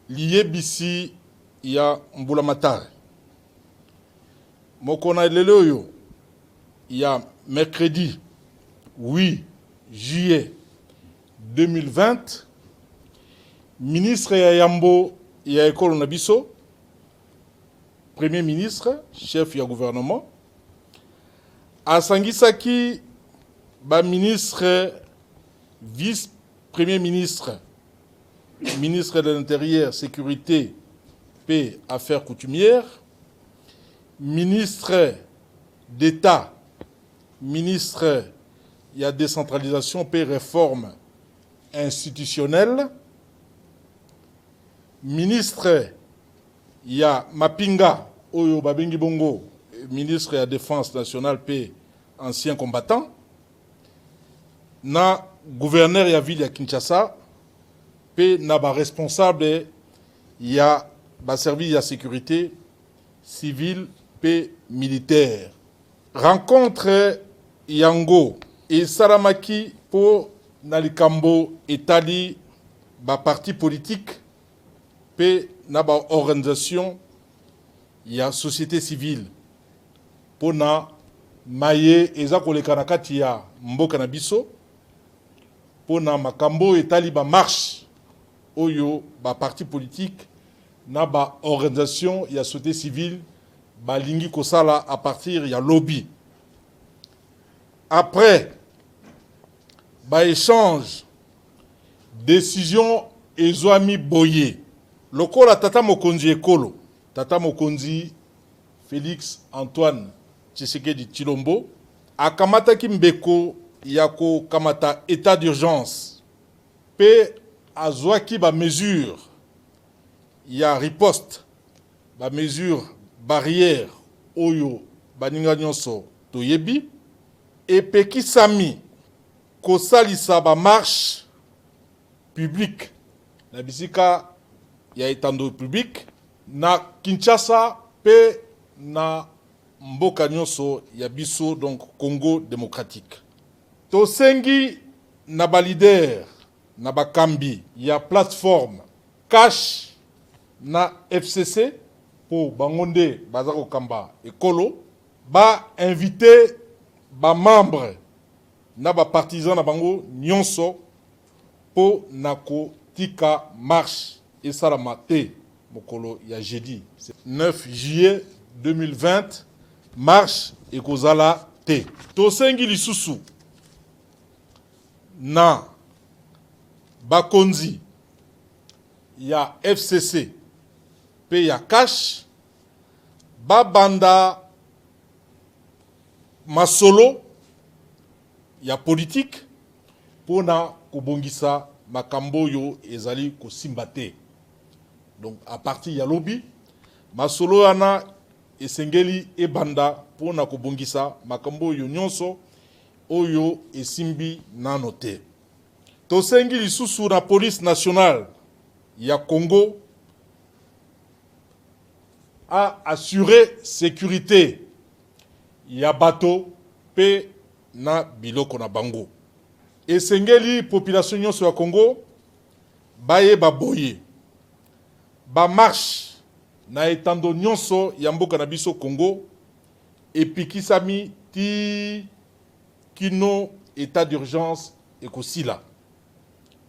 liyebisi ya mbulamatari mokona lelo ya mercredi 8 juillet 2020 ministre ya Yambo ya ekolo na biso premier ministre chef ya gouvernement asangisaki ba ministre vice premier ministre ministre de l'Intérieur, Sécurité, Paix, Affaires coutumières, ministre d'État, ministre de la décentralisation, Paix, réforme institutionnelle, ministre ya Mapinga, Oyo Babengi Bongo, ministre de la Défense nationale, Paix, ancien combattant, na gouverneur ya ville ya Kinshasa, Paix, na ba responsable ya ba service de sécurité civile, paix militaire. Rencontre yango et Salamaki pour Nalikambo etali ba parti politique paix na ba organisation ya société civile pour na maye eza koleka na kati ya mboka na biso pour na makambo etali ba marche oyo ba parti politique na ba organisation ya société civile balingi kosala à partir ya lobby. Après ba échange décision ezwami boye lokola tata mokonzi ekolo tata mokonzi Félix Antoine Tshisekedi Tshilombo akamataki mbeko ya ko kamata état d'urgence pe azwaki ba mesure ya riposte ba mesure barrière oyo baninga nyonso toyebi epekisami kosalisa ba marche publique na bisika ya etando public na Kinshasa pe na mboka nyonso ya biso donc Congo démocratique. Tosengi na ba leader na bakambi ya plateforme cash na FCC pour bangonde bazako kamba ekolo ba invité ba membre na ba partisans na bango nyonso po nako tika marche et salamate mokolo ya jeudi 9 juillet 2020 marche ekozala te tosengi lisusu na bakonzi ya FCC pe ya cash babanda masolo ya politique pona kobongisa makambo yo ezali kosimba te. Donc à partir ya lobby masolo yana esengeli ebanda pona kobongisa makambo yo nyonso oyo esimbi nano te. Tosengi lisusu na police nationale ya Congo a assuré sécurité ya bato pe na biloko na bango. Esengeli population nyonso ya Congo baye baboye ba marche na etando nyonso ya mboka na biso Congo epikisami ti kino état d'urgence ekosila.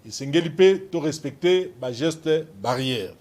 Esengeli pe to respecter ba geste barrière.